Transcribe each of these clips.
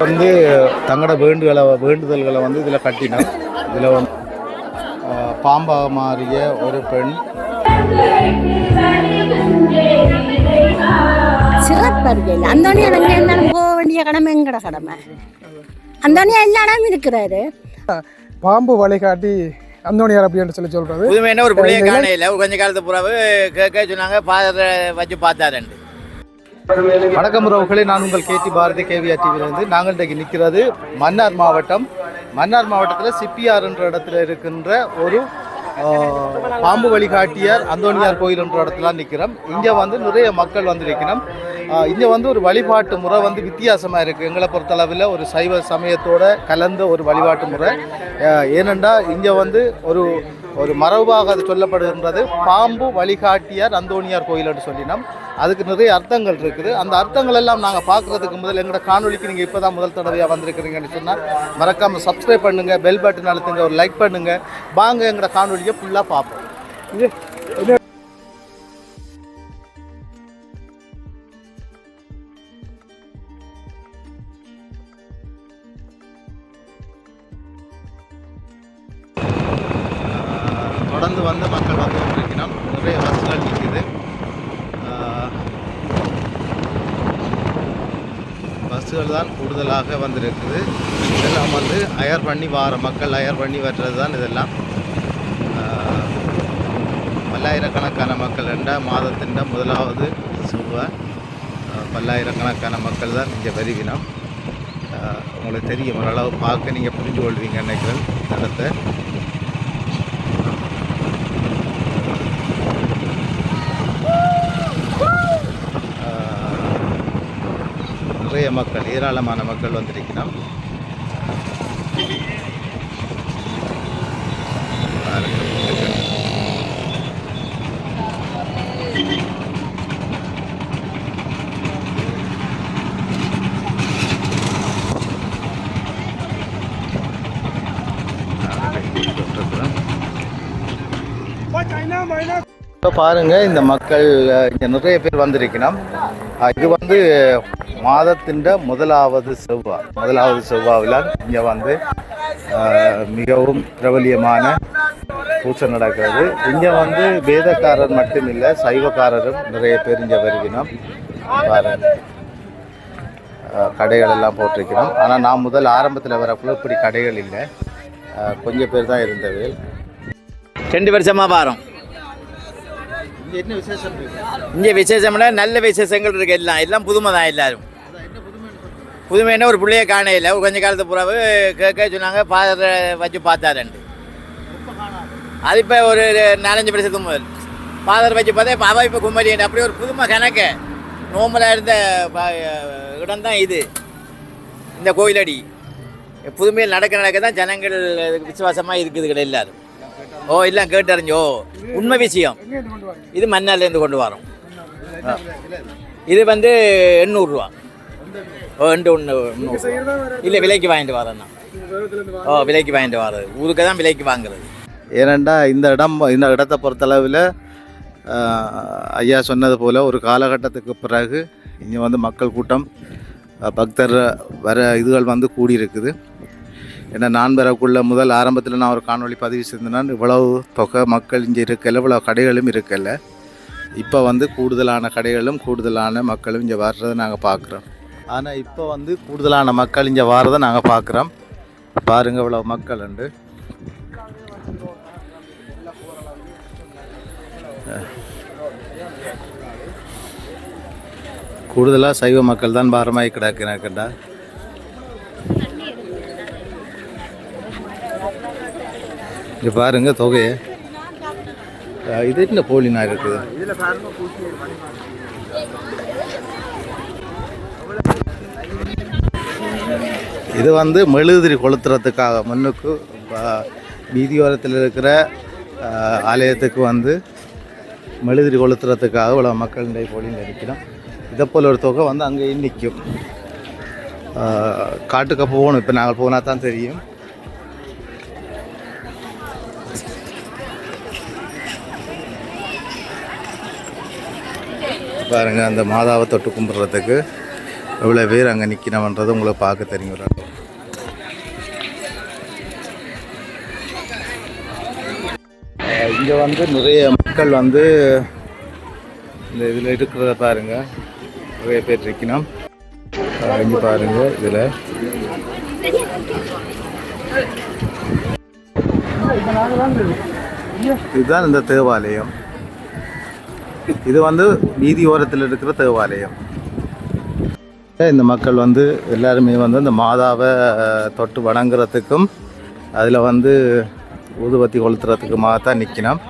வந்து தங்களோட வேண்டுதல்களை வந்து இதில் கட்டினோம். இதில் வந்து பாம்பாக மாறிய ஒரு பெண் சிறப்பறியல் அந்தோனியா எங்கே இருந்தாலும் போக வேண்டிய கடமை எங்கட கடமை. அந்தோனியா எல்லா இடமும் இருக்கிறாரு. பாம்பு வழிகாட்டி அந்தோனியார் அப்படின்னு சொல்றது புதுமையான ஒரு பிள்ளைய காணையில் கொஞ்ச காலத்து புறாவு கேட்க சொன்னாங்க, பாதத்தை வச்சு பார்த்தாருண்டு. வணக்கம் உறவுகளே, நான் உங்கள் கேடி பாரதி கேவிஆர் டிவியிலிருந்து. நாங்கள் இன்றைக்கு நிற்கிறது மன்னார் மாவட்டம். மன்னார் மாவட்டத்தில் சிப்பியார் என்ற இடத்துல இருக்கின்ற ஒரு பாம்பு வழிகாட்டியார் அந்தோனியார் கோயில் என்ற இடத்துல நிற்கிறோம். இங்கே வந்து நிறைய மக்கள் வந்து நிற்கிறோம். இங்கே வந்து ஒரு வழிபாட்டு முறை வந்து வித்தியாசமாக இருக்குது. எங்களை பொறுத்தளவில் ஒரு சைவ சமயத்தோடு கலந்த ஒரு வழிபாட்டு முறை. ஏனென்றா இங்கே வந்து ஒரு மரபாக அது சொல்லப்படுகின்றது பாம்பு வழிகாட்டியார் அந்தோனியார் கோயில் என்று சொல்லினோம். அதுக்கு நிறைய அர்த்தங்கள் இருக்குது. அந்த அர்த்தங்கள் எல்லாம் நாங்கள் பார்க்குறதுக்கு முதல் எங்களோட காணொலிக்கு நீங்கள் இப்போ தான் முதல் தடவையாக வந்திருக்கிறீங்கன்னு சொன்னால் மறக்காமல் சப்ஸ்கிரைப் பண்ணுங்கள், பெல் பட்டன் அழுத்துங்க, ஒரு லைக் பண்ணுங்கள். வாங்க எங்களோட காணொலியை ஃபுல்லாக பார்ப்போம். தொடர்ந்து வந்து மக்கள் வந்து கொண்டிருக்கணும். நிறைய பஸ்கள் நிற்குது. பஸ்ஸுகள் தான் கூடுதலாக வந்திருக்குது. இதெல்லாம் வந்து அயர் பண்ணி மக்கள் அயர் பண்ணி வர்றது தான் இதெல்லாம். பல்லாயிரக்கணக்கான மக்கள் மாதத்தின் முதலாவது செவ்வாய் பல்லாயிரக்கணக்கான மக்கள் தான் இங்கே வருகினோம். உங்களுக்கு தெரியும், ஓரளவு பார்க்க நீங்கள் புரிஞ்சு கொள்வீங்க நினைக்கிறேன் இந்த இடத்த. நிறைய மக்கள், ஏராளமான மக்கள் வந்திருக்கணும். பாருங்க, இந்த மக்கள் இங்கே நிறைய பேர் வந்திருக்கணும். இது வந்து மாதத்தின் முதலாவது செவ்வாயில் இங்கே வந்து மிகவும் பிரபலியமான பூஜை நடக்கிறது. இங்கே வந்து வேதக்காரர் மட்டும் இல்லை, சைவக்காரரும் நிறைய பேர் இங்கே வருகிறோம். பாருங்க, கடைகள் எல்லாம் போட்டிருக்கிறோம். ஆனால் நான் முதல் ஆரம்பத்தில் வரக்குள்ள இப்படி கடைகள் இல்லை, கொஞ்சம் பேர் தான் இருந்தவை. 2 வருஷமாக பாரோம். என்ன விசேஷம் இங்கே விசேஷம்னா நல்ல விசேஷங்கள் இருக்குது. எல்லாம் புதுமை தான். எல்லாரும் புதுமையான ஒரு பிள்ளைய காணையில் கொஞ்ச காலத்து புறாவு கேட்க சொன்னாங்க, பாதத்தை வச்சு பார்த்தாருண்டு. அது இப்போ ஒரு 4-5 வருஷத்துக்கு முதல் பாதத்தை வச்சு பார்த்தா இப்போ அவள் இப்போ குமரி அப்படி ஒரு புதுமை கணக்கு நோம்பலாக இருந்த இடம் தான் இது. இந்த கோயிலடி புதுமையில் நடக்க தான் ஜனங்கள் விசுவாசமாக இருக்குதுகள் எல்லாரும். எல்லாம் கேட்டறிஞ்சோ உண்மை விஷயம். இது மன்னார்லேருந்து கொண்டு வரோம். இது வந்து 800 ரூபா. 800 இல்லை, விலைக்கு வாங்கிட்டு வரேன்னா. விலைக்கு வாங்கிட்டு வர்றது, ஊருக்கு தான் விலைக்கு வாங்குறது. ஏனெண்டா இந்த இடத்தை பொறுத்தளவில் ஐயா சொன்னது போல் ஒரு காலகட்டத்துக்கு பிறகு இங்கே வந்து மக்கள் கூட்டம், பக்தர் இதுகள் வந்து கூடியிருக்குது. ஏன்னா நான் வரக்குள்ள முதல் ஆரம்பத்தில் நான் ஒரு காணொளி பதிவு செஞ்சேன். இவ்வளவு தொகை மக்கள் இங்கே இருக்கல, இவ்வளவு கடைகளும் இருக்கல. இப்போ வந்து கூடுதலான கடைகளும் கூடுதலான மக்களும் இங்கே வர்றதை நாங்கள் பார்க்குறோம். ஆனால் இப்போ வந்து கூடுதலான மக்கள் இங்கே வர்றதை நாங்கள் பார்க்குறோம். பாருங்கள், இவ்வளோ மக்கள் உண்டு. கூடுதலாக சைவ மக்கள் தான் பாரமாகி கிடக்குனாக்கண்டா. இது பாருங்க தொகையை. இது என்ன போலினா இருக்குது. இது வந்து மெழுகுதிரி கொளுத்துறதுக்காக முன்னுக்கு வீதியோரத்தில் இருக்கிற ஆலயத்துக்கு வந்து மெழுகுதிரி கொளுத்துறதுக்காக இவ்வளோ மக்கள் இந்த போலின்னு இருக்கிறோம். இதை போல் ஒரு தொகை வந்து அங்கே நிற்கும். காட்டுக்கு போகணும். இப்போ நாங்கள் போனால் தான் தெரியும். பாருங்கள் அந்த மாதாவை தொட்டு கும்பிட்றதுக்கு எவ்வளோ பேர் அங்கே நிற்கணுன்றது உங்களுக்கு பார்க்க தெரியும். இங்கே வந்து நிறைய மக்கள் வந்து இந்த இதில் இருக்கிறத பாருங்கள், நிறைய பேர் இருக்கணும். இங்கே பாருங்கள், இதில் இதுதான் இந்த தேவாலயம். இது வந்து வீதி ஓரத்தில் இருக்கிற தேவாலயம். இந்த மக்கள் வந்து எல்லாருமே வந்து இந்த மாதாவை தொட்டு வணங்குறதுக்கும் அதில் வந்து ஊதுபத்தி கொளுத்துறதுக்குமாக தான் நிற்கணும்.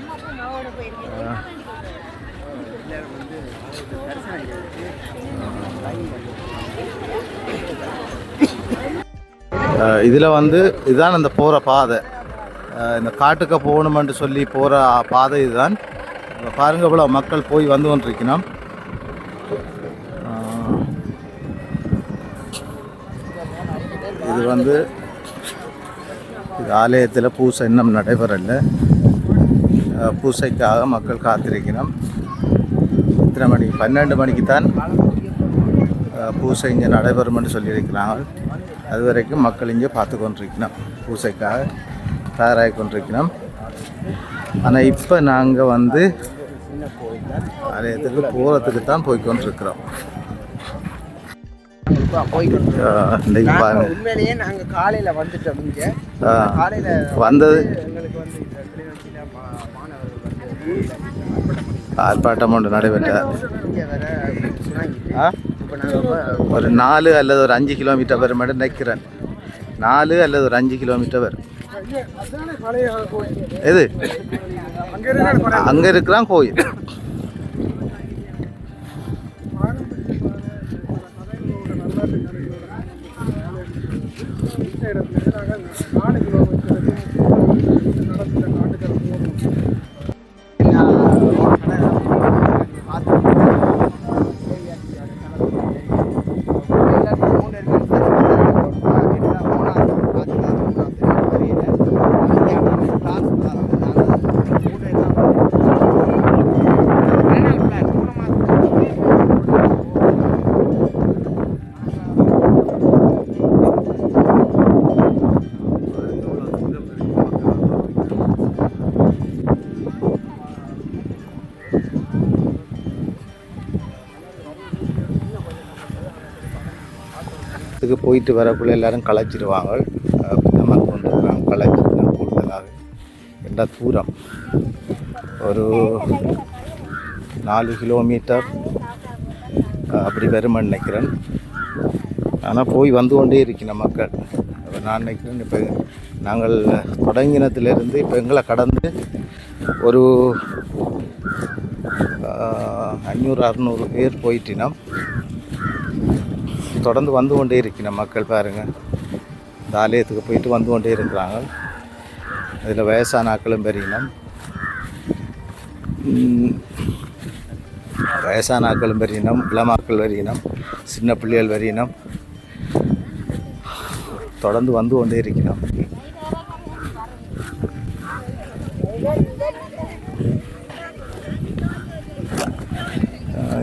இதில் வந்து இதுதான் அந்த போகிற பாதை, இந்த காட்டுக்கு போகணுமென்று சொல்லி போகிற பாதை இதுதான். பாருங்கள் இவ்வளோ மக்கள் போய் வந்து கொண்டிருக்கணும். இது வந்து இது ஆலயத்தில் பூசை இன்னும் நடைபெறலை. பூசைக்காக மக்கள் காத்திருக்கணும். இத்தனை மணிக்கு 12 மணிக்கு தான் பூசை இங்கே நடைபெறும் என்று சொல்லியிருக்கிறாங்க. அது வரைக்கும் மக்கள் இங்கே பார்த்து கொண்டிருக்கணும், பூசைக்காக தயாராகி கொண்டிருக்கணும். ஆனால் இப்போ நாங்கள் வந்து ஆலயத்துக்கு போகிறதுக்கு தான் போய்கொண்டிருக்கிறோம். இன்றைக்கு பாருங்க, உண்மையிலேயே நாங்கள் காலையில் வந்துட்டோம். இங்கே காலையில் வந்தது எங்களுக்கு வந்து ஆர்ப்பாட்டம் ஒன்று நடைபெற்றார். இங்கே வர இப்போ ஒரு 4 அல்லது ஒரு 5 கிலோமீட்டர் வரும் மட்டும் நினைக்கிறேன். 4 அல்லது ஒரு 5 கிலோமீட்டர் வரும். எது அங்கே இருக்கிறான் கோயில். இதுக்கு போயிட்டு வரக்குள்ள எல்லாரும் களைச்சிடுவாங்க. நமக்கு வந்து களைச்சிருக்காங்க கூடுதலாக. என்ற தூரம் ஒரு 4 கிலோமீட்டர் அப்படி வருமானு நினைக்கிறேன். ஆனால் போய் வந்து கொண்டே இருக்கணும் மக்கள். நான் நினைக்கிறேன் இப்போ நாங்கள் தொடங்கினத்திலேருந்து இப்போ எங்களை கடந்து ஒரு 500-600 பேர் போயிட்டினோம். தொடர்ந்து வந்து கொண்டே இருக்கணும் மக்கள். பாருங்கள், இந்த ஆலயத்துக்கு போயிட்டு வந்து கொண்டே இருக்கிறாங்க. இதில் வயசான ஆக்களும் பெரியணும், வயசான ஆக்களும் பெரியணும், இளமாக்கள் வரையினம், சின்ன பிள்ளைகள் வரையினம் தொடர்ந்து வந்து கொண்டே இருக்கணும்.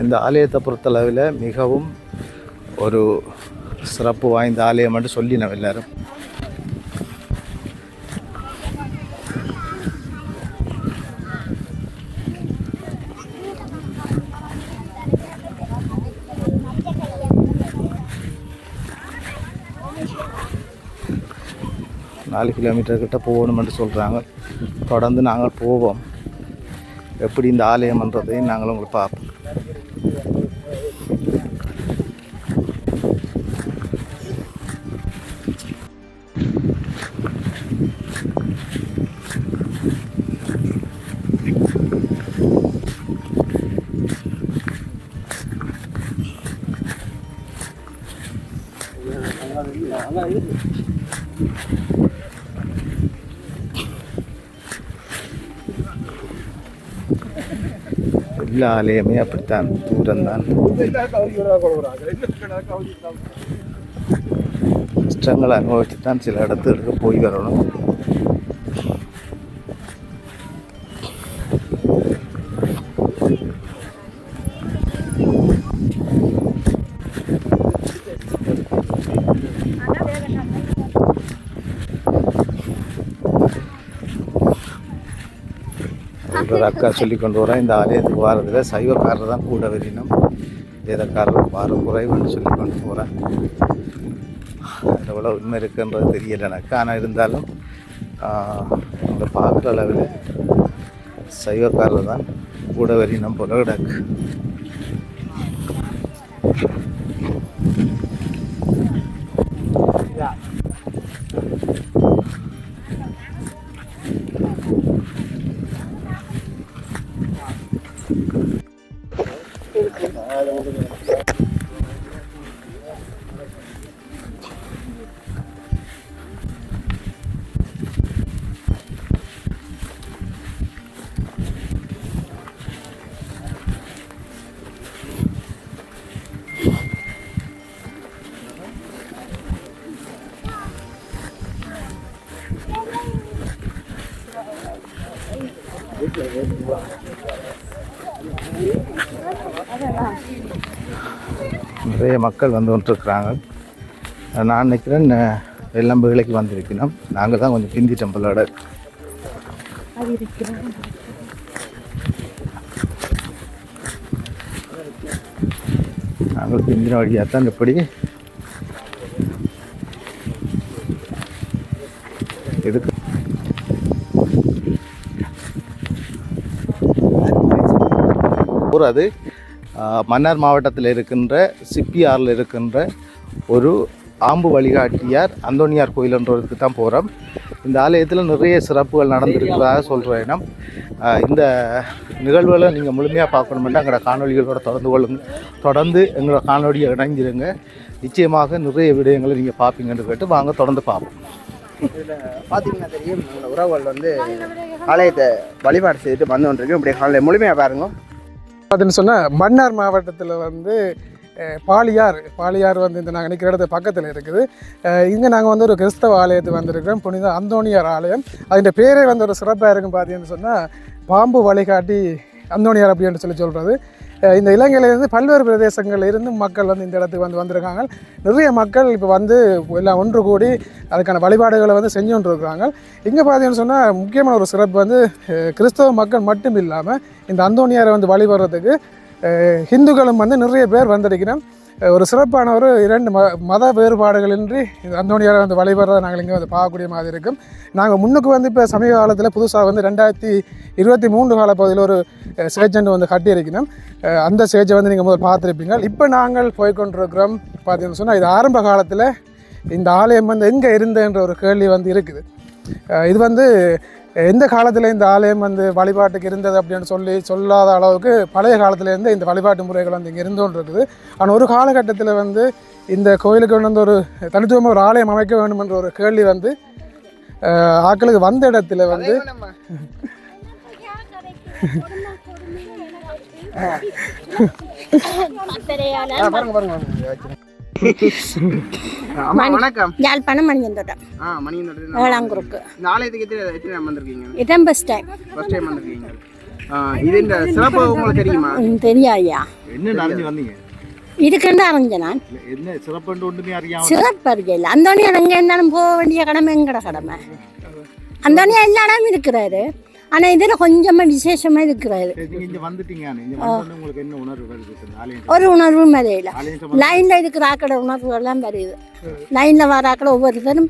இந்த ஆலயத்தை பொறுத்தளவில் மிகவும் ஒரு சிறப்பு வாய்ந்த ஆலயம் என்று சொல்லினோம் எல்லாரும். நாலு கிலோமீட்டர் கிட்ட போகணுமென்று சொல்கிறாங்க. தொடர்ந்து நாங்கள் போவோம். எப்படி இந்த ஆலயம்ன்றதையும் நாங்கள் உங்களுக்கு பார்ப்போம். எல்லா ஆலயமே அப்படித்தான், தூரம்தான். கஷ்டங்களை அனுபவிச்சு தான் சில இடத்துக்கு போய் வரணும். ஒரு அக்கா சொல்லி கொண்டு வரேன், இந்த ஆலயத்துக்கு வாரதில் சைவக்காரர் தான் கூட வரினும் வேதக்காரர் வார குறைவுன்னு சொல்லி கொண்டு போகிறேன். எவ்வளோ உண்மை இருக்குன்றது தெரியலை எனக்கு. ஆனால் இருந்தாலும் இந்த பார்க்குற அளவில் சைவக்காரர் தான் கூட வரினம் போல கிடக்கு. நிறைய மக்கள் வந்து கொண்டிருக்கிறாங்க. நான் நினைக்கிறேன் எல்லாம் வேலைக்கு வந்திருக்கணும். நாங்கள் தான் கொஞ்சம் பிந்தி டெம்பிளோட நாங்கள் பிந்தின வழியாக தான் இப்படி இதுக்கு அது மன்னார் மாவட்டத்தில் இருக்கின்ற சிப்பியாரில் இருக்கின்ற ஒரு ஆம்பு வழிகாட்டியார் அந்தோனியார் கோயில்ன்றதுக்கு தான் போகிறோம். இந்த ஆலயத்தில் நிறைய சிறப்புகள் நடந்திருக்கிறதாக சொல்கிறேன். இந்த நிகழ்வுகளை நீங்கள் முழுமையாக பார்க்கணுமென்னா எங்களோட காணொலிகளோட தொடர்ந்து எங்களோட காணொலியை இணைஞ்சிருங்க. நிச்சயமாக நிறைய விடயங்களை நீங்கள் பார்ப்பீங்கன்னு கேட்டு வாங்க தொடர்ந்து பார்ப்போம். இதில் பார்த்தீங்கன்னா தெரியும், உங்களோட உறவுகள் வந்து ஆலயத்தை வழிபாடு செய்துட்டு வந்து கொண்டிருக்கு. இப்படி காலையில் முழுமையாக பாருங்க. பார்த்தீங்கன்னு சொன்னால் மன்னார் மாவட்டத்தில் வந்து பாலியார் வந்து இந்த நாங்கள் நிற்கிற இடத்து பக்கத்தில் இருக்குது. இங்கே நாங்கள் வந்து ஒரு கிறிஸ்தவ ஆலயத்துக்கு வந்திருக்கிறோம், புனித அந்தோனியார் ஆலயம். அதோட பேரே வந்து ஒரு சிறப்பாக இருக்கும். பார்த்தீங்கன்னு சொன்னால் பாம்பு வழிகாட்டி அந்தோனியார் அப்படின்னு சொல்கிறது. இந்த இலங்கையிலேருந்து பல்வேறு பிரதேசங்களில் இருந்து மக்கள் வந்து இந்த இடத்துக்கு வந்திருக்காங்க. நிறைய மக்கள் இப்போ வந்து எல்லாம் ஒன்று கூடி அதுக்கான வழிபாடுகளை வந்து செஞ்சு கொண்டு இருக்கிறாங்க. இங்கே பார்த்தீங்கன்னு சொன்னால் முக்கியமான ஒரு சிறப்பு வந்து கிறிஸ்தவ மக்கள் மட்டும் இல்லாமல் இந்த அந்தோனியாரை வந்து வழிபடுறதுக்கு ஹிந்துக்களும் வந்து நிறைய பேர் வந்திருக்கிறோம். ஒரு சிறப்பான ஒரு 2 மத வேறுபாடுகளின்றி அந்தோனியாரை வந்து வழிபடுறதை நாங்கள் இங்கே வந்து பார்க்கக்கூடிய மாதிரி இருக்கும். நாங்கள் முன்னுக்கு வந்து இப்போ சமீப காலத்தில் புதுசாக வந்து 2023 காலப்பகுதியில் ஒரு சேஜெண்ட் வந்து கட்டியிருக்கணும். அந்த சேஜை வந்து நீங்கள் முதல் பார்த்துருப்பீங்க. இப்போ நாங்கள் போய்கொண்டிருக்கிறோம். பார்த்தீங்கன்னு சொன்னால் இது ஆரம்ப காலத்தில் இந்த ஆலயம் வந்து எங்கே இருந்ததுன்ற ஒரு கேள்வி வந்து இருக்குது. இது வந்து எந்த காலத்தில் இந்த ஆலயம் வந்து வழிபாட்டுக்கு இருந்தது அப்படின்னு சொல்லாத அளவுக்கு பழைய காலத்துலேருந்து இந்த வழிபாட்டு முறைகள் வந்து இங்கே இருந்து கொண்டு இருக்குது. ஆனால் ஒரு காலகட்டத்தில் வந்து இந்த கோயிலுக்கு வந்து ஒரு தனித்துவமாக ஒரு ஆலயம் அமைக்க வேண்டும் என்ற ஒரு கேள்வி வந்து ஆக்களுக்கு வந்த இடத்துல வந்து வணக்கம். யாழ்ப்பாணம் மணியந்தோட்டம். ஏழாங்குருக்கு. இந்த ஆலயத்துக்கு எத்தனை வந்திருக்கீங்க? இதான் ஃபர்ஸ்ட் டைம் வந்திருக்கீங்க. இது இந்த சிறப்பு உங்களுக்கு தெரியுமா? தெரியாயா? என்ன நடந்து வந்தீங்க? இதுக்குண்டு அறிஞ்ச நான் என்ன சிறப்பு ஒன்றுமே அறியாம சிறப்பு அறியல. அந்தோனியார் எங்கே இருந்தாலும் போக வேண்டிய கடமை எங்கட கடமை. அந்தோனியார் எல்லா இடமும் இருக்கிறாரு. ஆனால் இதில் கொஞ்சமாக விசேஷமாக இருக்கிறாரு. ஒரு உணர்வும் வரையில லைனில் இருக்கிற ஆக்கட உணர்வுகள்லாம் வருது. லைனில் வர ஆக்கள் ஒவ்வொருத்தரும்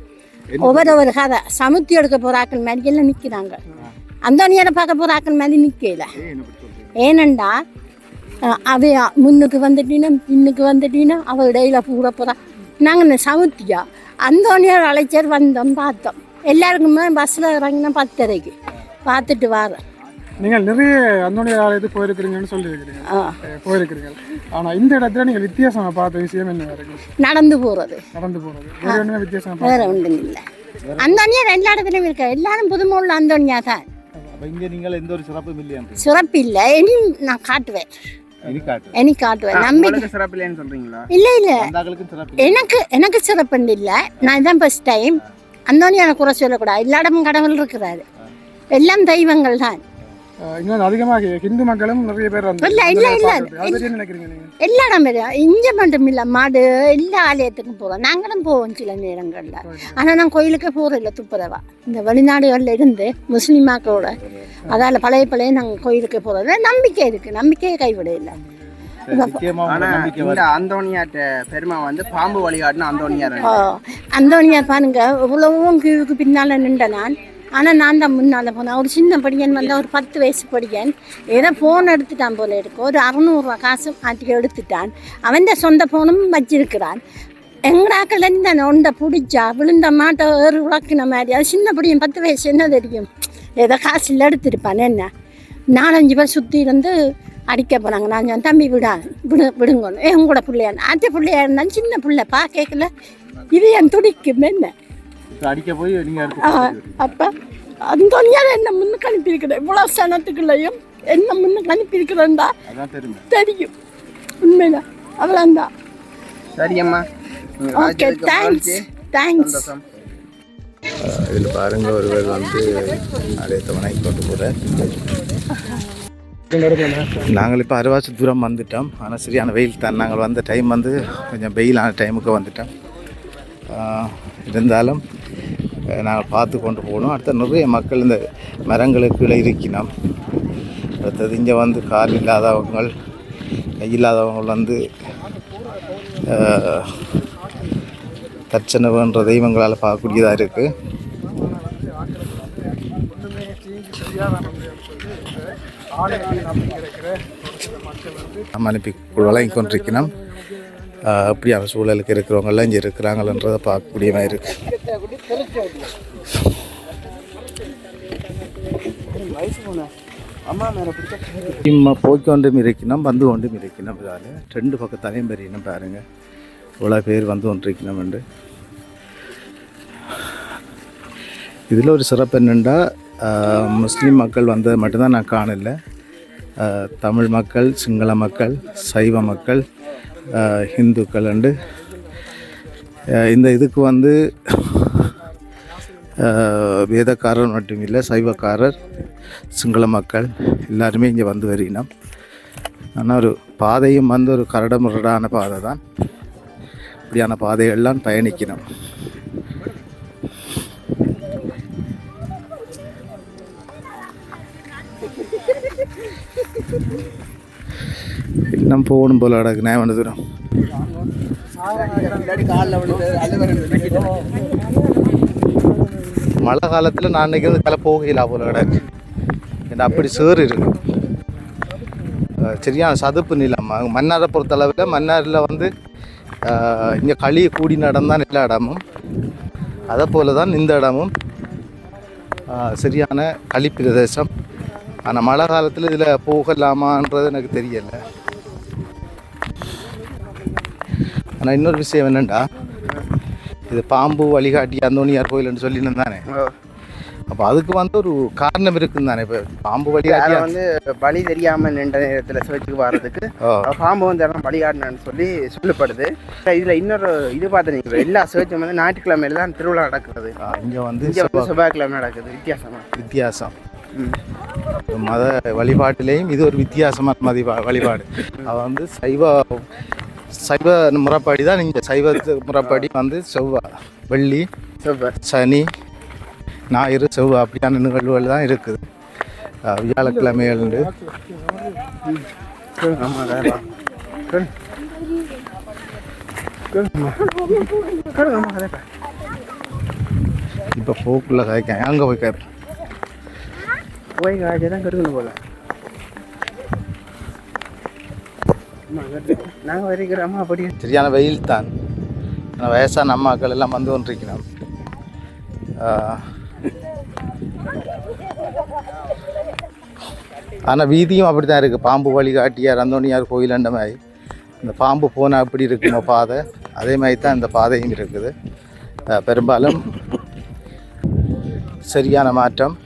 ஒவ்வொரு கதை சமுத்தி எடுக்க போகிற ஆக்கள் மாதிரி எல்லாம் நிற்கிறாங்க. அந்தோனியாரை பார்க்க போகிற ஆக்கள் மாதிரி நிற்கல. ஏனண்டா அவ முன்னுக்கு பின்னுக்கு வந்துட்டீங்கன்னா அவள் இடையில கூட போகிறா. நாங்கள் இந்த சமுத்தியா அந்தோனியார் அழைச்சர் வந்தோம், பார்த்தோம். எல்லாருக்குமே பஸ்ஸில் இறங்கினா 10:30 பார்த்துட்டு வாரேன். நீங்கள் நிறைய அந்தோனியார் ஆலயத்துக்கு போயிருக்கிறீங்கன்னு போயிருக்கிறீங்க. ஆனால் இந்த இடத்துல நீங்கள் வித்தியாசமாக பார்த்த விஷயம் என்ன இருக்கு? நடந்து போகிறது வித்தியாசம் வேற ஒன்றும் இல்லை. அந்தோனியார் எல்லா இடத்துலையும் இருக்க. எல்லாரும் புதுமை உள்ள அந்தோனியா தான். சிறப்பு இல்லை. இனி நான் காட்டுவேன். நம்பிக்கை இல்லை இல்லை. எனக்கு சிறப்பு இல்லை. நான் தான் ஃபர்ஸ்ட் டைம். அந்தோனியாரை குறை சொல்லக்கூடாது. எல்லா இடமும் கடவுள் இருக்கிறாரு. எல்லாம் தெய்வங்கள் தான். இன்னும் அதிகமாக ஹிந்து மக்களும் நிறைய பேர் வந்து இல்ல, இல்ல, இல்ல. அதை பற்றி என்ன நினைக்கிறீங்க நீங்கள்? எல்லா இடம் இங்கே மட்டும் இல்லை, மாடு எல்லா ஆலயத்துக்கும் போகிறோம். நாங்களும் போவோம் சில நேரங்களில். ஆனால் நான் கோயிலுக்கே போகிறதில்ல துப்புரவா. இந்த வெளிநாடுகளில் இருந்து முஸ்லீமாக்களோட அதால் பழைய நாங்கள் கோயிலுக்கே போகிறதில்ல. நம்பிக்கை இருக்குது, நம்பிக்கையை கைவிட இல்லை. ஆனா இந்த அந்தோனியார்ட்ட பெருமை வந்து பாம்பு வழிகாட்டுன அந்தோனியார். அந்தோனியார் பாருங்க, இவ்வளவும் கியூவுக்கு பின்னால் நின்ற நான். ஆனால் நான் தான் முன்னால் போனேன். ஒரு சின்ன படிக்கன் வந்து ஒரு 10 வயசு படிக்கன் ஏதோ ஃபோன் எடுத்துட்டான் போல இருக்கு. ஒரு 600 காசு மாற்றி எடுத்துட்டான். அவன் சொந்த ஃபோனும் வச்சிருக்கிறான். எங்கடாக்கள் இந்த ஒன்றை பிடிச்சா விழுந்த மாட்டை ஏறு உழக்கின மாதிரி. அது சின்ன படிக்கன் 10 வயசு, என்ன தெரியும்? ஏதோ காசில் எடுத்துருப்பான். என்ன 4-5 பேர் சுற்றி இருந்து அடிக்க போனாங்க. நான் தம்பி விடுங்கன்னு. எங்கூட பிள்ளையா அத்தை பிள்ளையா இருந்தாலும் சின்ன பிள்ளை கேட்கல. இது என் துடிக்கும் என்ன அடிக்க போய் நீங்க அப்போ அந்தோனியார் என்ன முன்னுக்கு அனுப்பியிருக்கிறேன். இவ்வளோ சனத்துக்குள்ளேயும் என்ன முன்னுக்கு அனுப்பியிருக்கிறேன்டா தெரியும். உண்மைதான், அவ்வளோந்தான். சரி அம்மா, ஓகே, தேங்க்ஸ். இதில் பாருங்க, ஒருவர் வந்து ஆலயத்தை வணங்கி கொண்டு போகிறார். நாங்கள் இப்போ அரைவாசி தூரம் வந்துட்டோம். ஆனால் சரியான வெயில் தான். நாங்கள் வந்த டைம் வந்து கொஞ்சம் வெயிலான டைமுக்கு வந்துட்டோம். இருந்தாலும் நாங்கள் பார்த்து கொண்டு போகணும். அடுத்த நிறைய மக்கள் இந்த மரங்களுக்குள்ளே இருக்கணும். அடுத்தது இங்கே வந்து கால் இல்லாதவங்க, கை இல்லாதவங்க வந்து தட்சணவன்ற தெய்வங்களால் பார்க்கக்கூடியதாக இருக்குது. நம்ம அனுப்பி வழங்கி கொண்டிருக்கணும். அப்படியான சூழலுக்கு இருக்கிறவங்கெல்லாம் இங்கே இருக்கிறாங்களன்றதை பார்க்கக்கூடிய மாதிரி இருக்கு. போய்கொண்டும் இருக்கணும், வந்து கொண்டும் இருக்கணும். இதால் 2 பக்கத்தாலையும் பெரியணும். பாருங்கள், இவ்வளோ பேர் வந்து கொண்டிருக்கணும் என்று. இதில் ஒரு சிறப்பு என்னென்னா, முஸ்லீம் மக்கள் வந்தது மட்டும்தான் நான் காணலை. தமிழ் மக்கள், சிங்கள மக்கள், சைவ மக்கள், ஹிந்துக்கள் அண்டு இந்த இதுக்கு வந்து வேதக்காரர் மட்டும் இல்லை, சைவக்காரர், சிங்கள மக்கள் எல்லாருமே இங்கே வந்து வரணும். ஆனால் ஒரு பாதையும் வந்து ஒரு கரடுமுரடான பாதை தான். இப்படியான பாதைகள்லாம் பயணிக்கணும். இன்னும் போகணும் போல அடக்கு நான் தூரம். மழை காலத்தில் நான் அன்றைக்கி வந்து கலை போகல போல கிடக்கு. ஏன்னா அப்படி சேறு இருக்கு. சரியான சதுப்பு நிலம். மன்னாரை பொறுத்தளவில் மன்னாரில் வந்து இங்கே களி கூடி நடந்தான் எல்லா இடமும். அதை போல தான் இந்த இடமும் சரியான களி பிரதேசம். ஆனால் மழை காலத்தில் இதில் போகலாமான்றது எனக்கு தெரியலை. ஆனால் இன்னொரு விஷயம் என்னென்னா, இது பாம்பு வழிகாட்டி அந்தோனியார் கோயில்னு சொல்லின்னு தானே. அப்போ அதுக்கு வந்து ஒரு காரணம் இருக்குன்னு தானே. இப்போ பாம்பு வழிகாட்டி வந்து வழி தெரியாமல் நின்ற நேரத்தில் சிவச்சுக்கு வர்றதுக்கு பாம்பு வந்து எல்லாம் வழிகாட்டினு சொல்லி சொல்லப்படுது. இதில் இன்னொரு இது பார்த்து எல்லா சிவச்சும் வந்து ஞாயிற்றுக்கிழமையில தான் திருவிழா நடக்கிறது. இங்கே வந்து செவ்வாய்க்கிழமை நடக்குது. வித்தியாசம் மத வழிபாட்டிலையும் இது ஒரு வித்தியாசமான வழிபாடு. அவள் வந்து சைவ முறைப்படி தான். நீங்கள் சைவ முறைப்படி வந்து செவ்வாய், வெள்ளி, சனி, ஞாயிறு, செவ்வாய் அப்படியான நிகழ்வுகள் தான் இருக்குது. வியாழக்கிழமைகள் உண்டு. இப்போ போக்குள்ள காய்க்க அங்கே போய் கேட்பேன். தான் கருக்கணும் போல. நாங்கள் வரைக்கிறோம். அப்படி சரியான வெயில் தான். ஆனால் வயசான அம்மாக்கள் எல்லாம் வந்து கொண்டிருக்கணும். ஆனால் வீதியும் அப்படி தான் இருக்குது. பாம்பு வழிகாட்டியார் அந்தோனியார் கோயிலண்ட மாதிரி இந்த பாம்பு போனால் அப்படி இருக்குமோ பாதை, அதே மாதிரி தான் இந்த பாதையும் இருக்குது. பெரும்பாலும் சரியான மாற்றம்.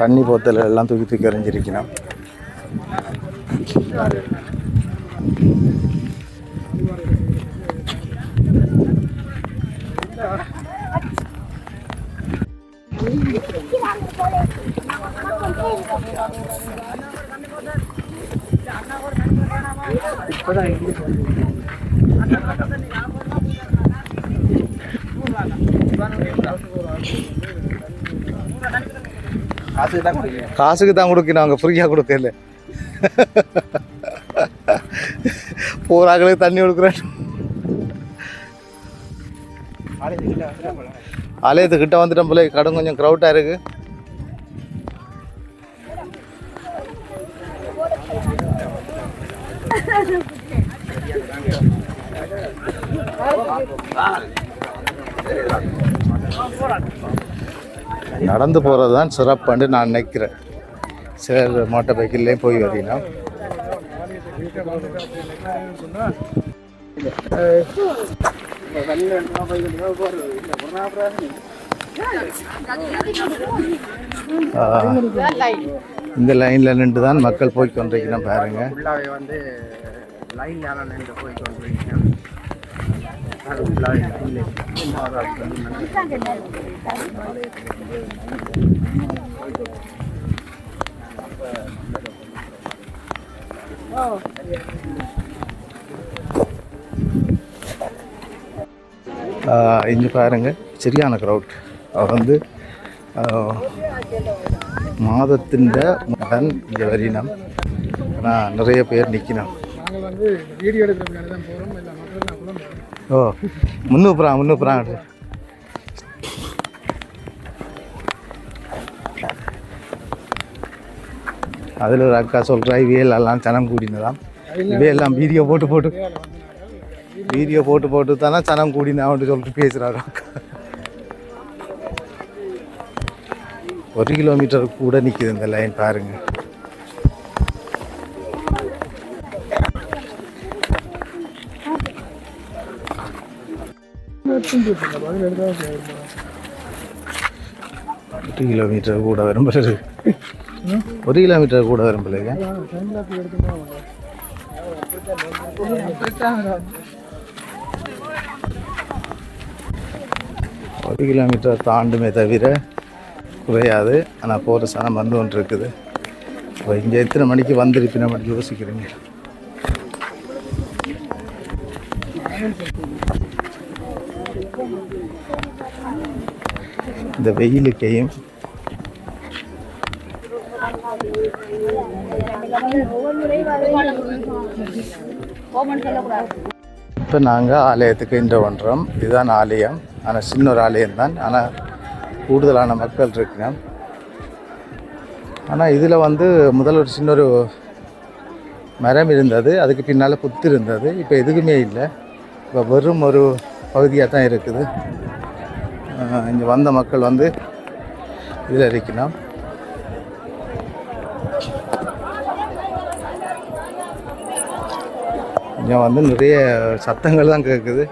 தண்ணி போத்தல் எல்லாம் தூக்கி எறிஞ்சிருக்கணும். காசுக்கு தான் கொடுக்கணும், அவங்க ஃப்ரீயாக கொடுக்கல. போராக்களுக்கு தண்ணி கொடுக்குறேன். ஆலயத்துக்கிட்ட வந்துட்டோம் போல, கடும் கொஞ்சம் க்ரௌட்டாக இருக்கு. நடந்து போகிறது தான் சிறப்புன்னு நான் நினைக்கிறேன். சிலர் மோட்டார் பைக்கில்லையும் போய் வரீங்கன்னா இந்த லைனில் நின்று தான் மக்கள் போய் கொண்டிருக்கணும். பாருங்க, ஃபுல்லாகவே வந்து லைன் நின்று போய் கொண்டிருக்கணும். இங்கே பாருங்க, சரியான க்ரௌட். வந்து மாதத்தின் மகன் இங்கே வரினம். ஆனால் நிறைய பேர் நிற்கணும். ஓ, முன்னூப்புறான். அதில் ஒரு அக்கா சொல்கிறா, இவையெல்லாம் சனம் கூடினதான். இவையெல்லாம் வீடியோ போட்டு தானே சனம் கூடினான்னு சொல்லிட்டு பேசுகிறாரு அக்கா. 1 கிலோமீட்டர் கூட நிற்கிது இந்த லைன் பாருங்க. கிலோமீட்டர் கூட வரும் பிறகு 1 கிலோமீட்டர் கூட வரும் பிள்ளைங்க. 1 கிலோமீட்டர் தாண்டுமே தவிர குறையாது. ஆனால் போகிற சனம் வந்து ஒன்று இருக்குது. இப்போ இங்கே எத்தனை மணிக்கு வந்துருப்பின மட்டும் யோசிக்கிறீங்க. இந்த வெயிலுக்கையும் இப்போ நாங்கள் ஆலயத்துக்கு இன்று பண்ணுறோம். இதுதான் ஆலயம். ஆனால் சின்ன ஒரு ஆலயம்தான். ஆனால் கூடுதலான மக்கள் இருக்கணும். ஆனால் இதில் வந்து முதல் ஒரு சின்ன ஒரு மரம் இருந்தது, அதுக்கு பின்னால் புத்து இருந்தது. இப்போ எதுக்குமே இல்லை. இப்போ வெறும் ஒரு பகுதியாக தான் இருக்குது. இங்கே வந்த மக்கள் வந்து இதில் இருக்கணும். இங்கே வந்து நிறைய சத்தங்கள் தான் கேட்குது.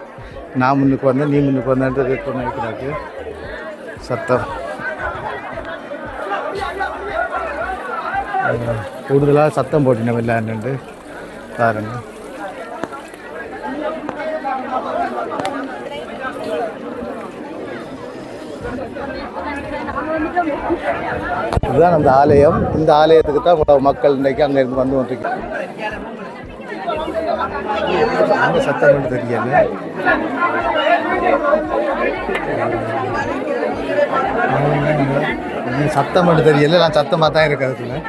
நான் முன்னுக்கு வந்தேன், நீ முன்னுக்கு வந்தேன்ட்டு நினைக்கிறாக்கு சத்தம். கூடுதலாக சத்தம் போட்டினோம் இல்லைன்னு பாருங்க. இதுதான் அந்த ஆலயம். இந்த ஆலயத்துக்கு தான் மக்கள் இன்றைக்கு அங்கேருந்து வந்து கொண்டிருக்காங்க. சத்தம் மட்டும் தெரியல. சத்தம் மட்டும் தெரியல. நான் சத்தமாக தான் இருக்குது. அதுக்குள்ள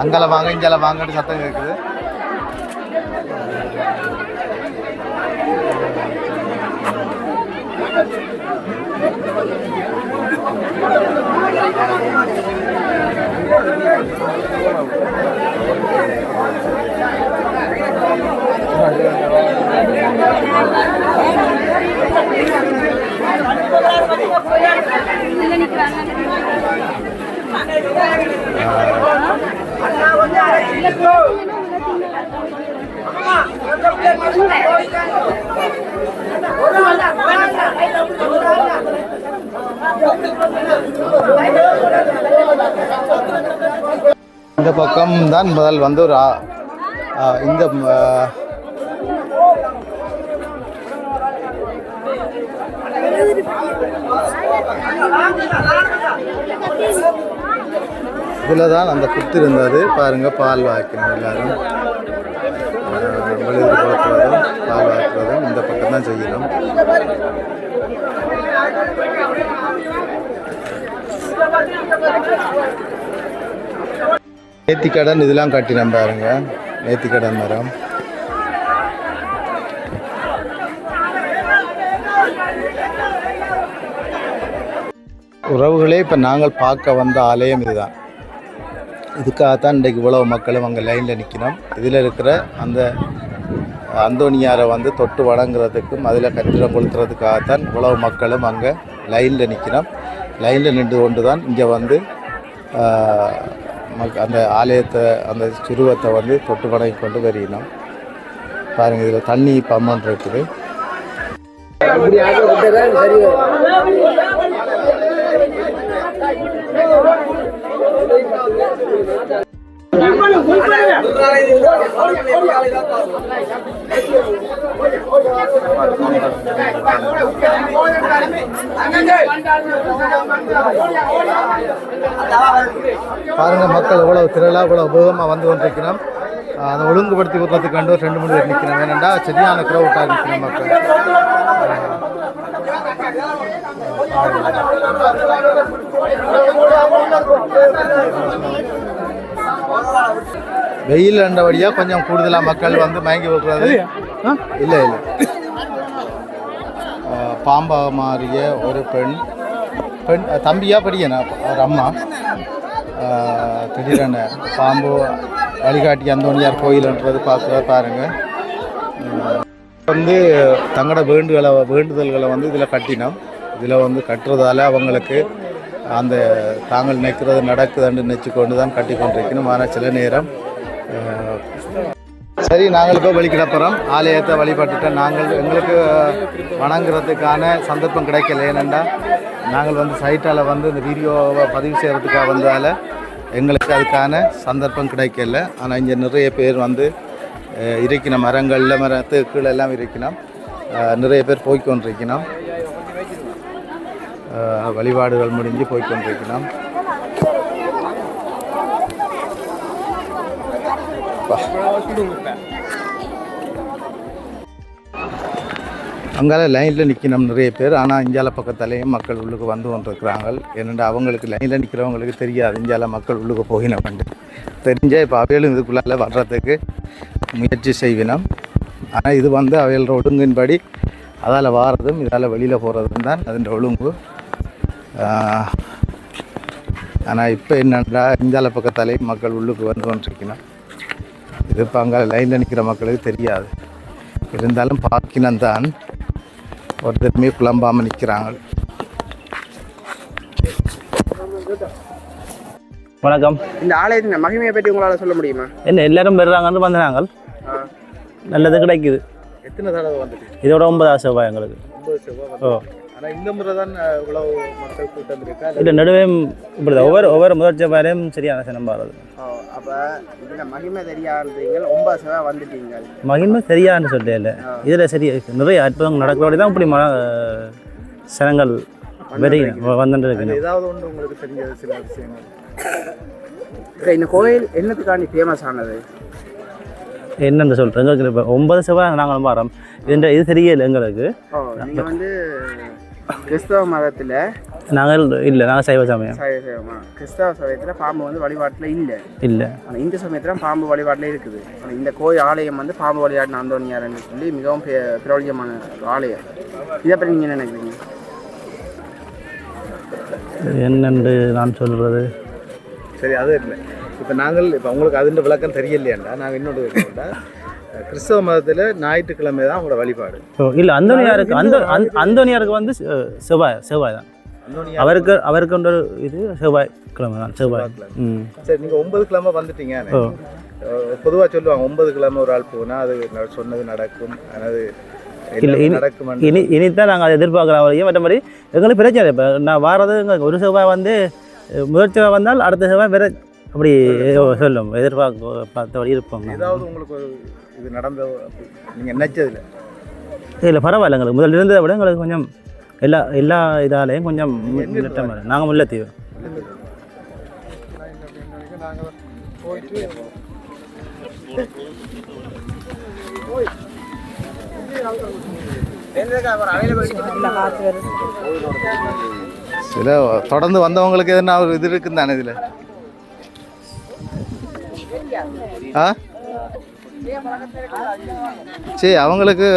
அங்கால வாங்க இங்கால வாங்கன்னு சத்தம் கேட்குது. இந்த பக்கம் தான் முதல் வந்து ஒரு இந்த இதில் தான் அந்த குத்து இருந்தது பாருங்கள். பால் வாய்க்கணும் எல்லாரும். வெளியில் கொடுக்குறதும் பால் வாய்க்கிறதும் இந்த பக்கம் தான் செய்யணும். நேத்திக்கடன் இதெல்லாம் கட்டினோம் பாருங்க. நேத்திக்கடன் மரம். உறவுகளே, இப்போ நாங்கள் பார்க்க வந்த ஆலயம் இதுதான். இதுக்காகத்தான் இன்றைக்கு இவ்வளவு மக்களும் அங்கே லைனில் நிற்கணும். இதில் இருக்கிற அந்த அந்தோனியாரை வந்து தொட்டு வணங்குறதுக்கும் அதில் கட்டிடம் கொளுத்துறதுக்காகத்தான் இவ்வளவு மக்களும் அங்கே லைனில் நிற்கணும். லைனில் நின்று கொண்டு தான் இங்கே வந்து அந்த ஆலயத்தை அந்த சிறுவத்தை வந்து தொட்டு வணங்கி கொண்டு வரையணும். பாருங்கள், இதில் தண்ணி பம்மன் இருக்குது. பாருங்க, மக்கள் எவ்வளவு திரளா இவ்வளவு உபயோகமாக வந்து கொண்டிருக்கிறோம். அதை ஒழுங்குபடுத்தி விடுறதுக்கு கண்டு ஒரு 2-3 பேர் நிற்கிறோம். ஏனெண்டா சரியான கிரௌட்டாக நிற்கிறோம் மக்கள். வெயில் அண்டபடியாக கொஞ்சம் கூடுதலாக மக்கள் வந்து மயங்கி விடுறது. இல்லை இல்லை, பாம்பாக மாறிய ஒரு பெண் தம்பியா படியனா ஒரு அம்மா திடீரென பாம்பு வழிகாட்டி அந்தோனியார் கோயில்ன்றது பார்க்குறத பாருங்கள். வந்து தங்களோட வேண்டுதல்களை வந்து இதில் கட்டினோம். இதில் வந்து கட்டுறதால அவங்களுக்கு அந்த தாங்கள் நினைக்கிறது நடக்குதுன்னு நினச்சி கொண்டு தான் கட்டி கொண்டிருக்கணும். ஆனால் சில நேரம் சரி, நாங்கள் இப்போ வழிகிடப்புறம் ஆலயத்தை வழிபட்டுட்டு எங்களுக்கு வணங்குறதுக்கான சந்தர்ப்பம் கிடைக்கல. ஏனெண்டா நாங்கள் வந்து சைட்டால் வந்து இந்த வீடியோவை பதிவு செய்கிறதுக்காக வந்ததால் எங்களுக்கு அதுக்கான சந்தர்ப்பம் கிடைக்கல. ஆனால் இங்கே நிறைய பேர் வந்து இருக்கணும். மரங்களில் மரத்துக்கு எல்லாம் இருக்கணும். நிறைய பேர் போய்கொண்டிருக்கணும். வழிபாடுகள் முடிஞ்சு போய்கொண்டிருக்கணும். அங்கால லைனில் நிற்கணும் நிறைய பேர். ஆனால் இந்தியாவில் பக்கத்துலேயும் மக்கள் உள்ளுக்கு வந்து கொண்டிருக்கிறாங்க. ஏனெண்டா அவங்களுக்கு லைனில் நிற்கிறவங்களுக்கு தெரியாது இந்தியாவில் மக்கள் உள்ளுக்கு போகினோம்ட்டு. தெரிஞ்சால் இப்போ அவையிலும் இதுக்குள்ளால வர்றதுக்கு முயற்சி செய்வினோம். ஆனால் இது வந்து அவையோட ஒழுங்கின்படி அதால் வாரதும் இதால் வெளியில் போகிறதும் தான் அதன் ஒழுங்கு. ஆனால் இப்போ என்னென்னா இந்தியாவில் பக்கத்தாலேயும் மக்கள் உள்ளுக்கு வந்து கொண்டிருக்கணும். இது இப்போ அங்கே லைனில் நிற்கிற மக்களுக்கு தெரியாது. இருந்தாலும் பார்க்கினம் தான் ஒருத்தருமே குழம்பாமல் நிற்கிறாங்க. வணக்கம். இந்த ஆலயத்தின் மகிமையை பற்றி உங்களால் சொல்ல முடியுமா? என்ன எல்லாரும் பெறுறாங்கன்னு வந்தாங்க. நல்லது கிடைக்குது. எத்தனை தடவை வந்துட்டு? இதோட 9வது செவ்வாய் எங்களுக்கு. 9 செவ்வாய். ஓ, ஆனால் இந்த முறை தான் இவ்வளவு மக்கள் கூட்டம் இருக்கா? இல்லை, நடுவே இப்படி தான் ஒவ்வொரு முதல் செவ்வாயிலையும் சரியான சினம் பாருது. அப்போ இதில் மகிமை தெரியாதுங்க. 9 செவ்வாய் வந்துட்டீங்க. மகிமை சரியான்னு சொல்லி இல்லை, இதில் சரி நிறைய அற்புதங்கள் நடக்கிறோட தான் இப்படி சனங்கள் வந்துட்டு இருக்கு. ஏதாவது ஒன்று உங்களுக்கு தெரிஞ்சது சில விஷயங்கள்? இந்த கோயில் என்னத்துக்காண்டி ஃபேமஸ் ஆனது என்னென்னு சொல்கிறேன். எங்களுக்கு இப்போ 9 செவ்வாய் நாங்கள் வரோம். இது தெரியல எங்களுக்கு. நீங்கள் வந்து கிறிஸ்தவ மதத்தில் நாங்கள் இல்லை, நாங்கள் சைவ சமயம். கிறிஸ்தவ சமயத்தில் பாம்பு வந்து வழிபாட்டில் இல்லை. ஆனால் இந்த சமயத்தில் பாம்பு வழிபாட்டில் இருக்குது. ஆனால் இந்த கோயில் ஆலயம் வந்து பாம்பு வழிபாட்டின அந்தோனியார்னு சொல்லி மிகவும் பிரபலமான ஆலயம். இதை பற்றி நீங்கள் என்ன நினைக்கிறீங்க? என்னென்று நான் சொல்கிறது சரி, அது இல்லை. இப்போ நாங்கள் உங்களுக்கு அதுன்ற விளக்கம் தெரியலையாண்டா நாங்கள் இன்னொரு கிறிஸ்தவ மதத்தில் ஞாயிற்றுக்கிழமை தான் அவங்களோட வழிபாடு. இல்லை, அந்தோனியாருக்கு வந்து செவ்வாய் தான். அவருக்கு ஒரு இது செவ்வாய்க்கிழமை தான். செவ்வாய். சரி, நீங்கள் 9 கிழமை வந்துட்டீங்க. பொதுவாக சொல்லுவாங்க 9 கிழமை ஒரு ஆள் போனால் அது சொன்னது நடக்கும். அதாவது இனித்தான் நாங்கள் அதை எதிர்பார்க்குற வரையும். மற்றபடி எங்களுக்கு பிரச்சனை. இப்போ நான் வாரது எங்களுக்கு ஒரு செவ்வாய் வந்து முதல் செவ்வாய் வந்தால் அடுத்த செவ்வாய் வேற அப்படி சொல்லும் எதிர்பார்த்தபடி இருப்போம். ஏதாவது உங்களுக்கு இது நடந்த நீங்கள் நினைச்சதில்ல? இல்லை, பரவாயில்ல. எங்களுக்கு முதல்ல இருந்ததை விட எங்களுக்கு கொஞ்சம் எல்லா இதாலையும் கொஞ்சம் நாங்கள் முல்லைத்தீவு. நாங்கள் போயிட்டு சில தொடர்ந்து வந்தவங்களுக்கு எதுனா ஒரு இது இருக்குன்னு தானே இதில் ஆ சரி அவங்களுக்கு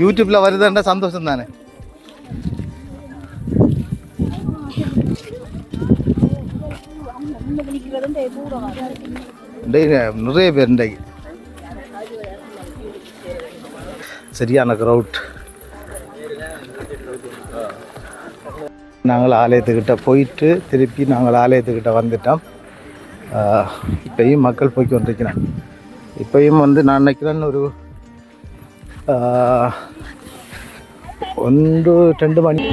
யூடியூப்பில் வருதுன்ற சந்தோஷம் தானே. நிறைய பேர் இன்றைக்கு சரியான க்ரௌட். நாங்கள் ஆலயத்துக்கிட்ட போயிட்டு திருப்பி நாங்கள் ஆலயத்துக்கிட்ட வந்துட்டோம். இப்பயும் மக்கள் போய் கொண்டிருக்கிறாங்க. இப்பயும் வந்து நான் நினைக்கிறேன் ஒரு 1-2 மணி.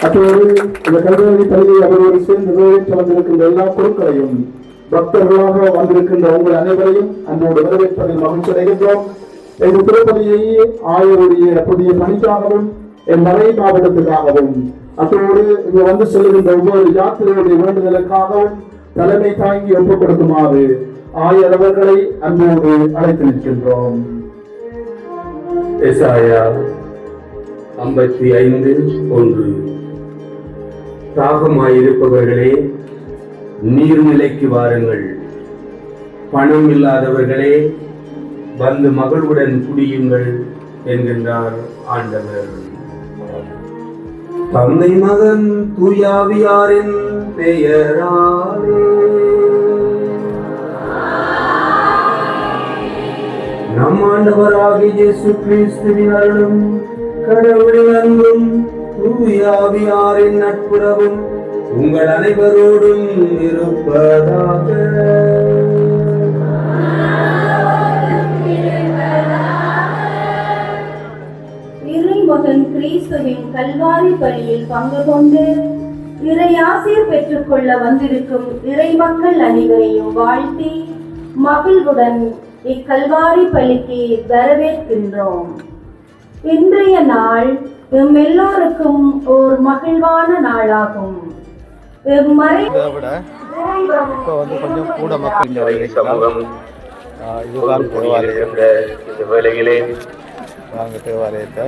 அத்தோடு இந்த கல்வி பள்ளியை அவரோடு சேர்ந்து நிறைவேற்ற வந்திருக்கின்ற எல்லா பொருட்களையும் பக்தர்களாக வந்திருக்கின்ற உங்கள் அனைவரையும் அன்றோடு வரவேற்பதில் மகிழ்ச்சி அடைகின்றோம். இந்த திருப்பதியை ஆயருடைய புதிய பணிக்காகவும் என் மறை மாவட்டத்துக்காகவும் அத்தோடு இங்கு வந்து செல்கின்ற ஒவ்வொரு யாத்திரையுடைய வேண்டுதலுக்காகவும் தலைமை தாங்கி ஒப்புக் கொடுக்குமாறு ஆயர் அவர்களை அன்போடு அழைத்து நிற்கின்றோம். எசாயா 55:1 தாகமாயிருப்பவர்களே நீர்நிலைக்கு வாருங்கள், பணம் இல்லாதவர்களே வந்து மகளுடன் குடியுங்கள் என்கின்றார் ஆண்டவர். தந்தை மகன் தூயாவியாரின் பெயராலே நம் ஆண்டவராகிய இயேசு கிறிஸ்துவின் அருளும் கடவுளின் அன்பும் தூயாவியாரின் நட்புறவும் உங்கள் அனைவரோடும் இருப்பதாக. இறைமகன் கிறிஸ்துவின் கல்வாரி பலியில் பங்கு கொண்டு இறையாசிர் பெற்றுக்கொள்ள வந்திருக்கும் இறைமக்கள் அனைவரையும் வாழ்த்தி மகிழ்வுடன் இக்கல்வாரி பலிக்கு வரவேற்கின்றோம். இன்றைய நாள் எல்லோருக்கும் ஒரு மகிழ்வான நாளாகும். கொஞ்சம் கூட மக்கள் இதுதான் தேவாலயத்தை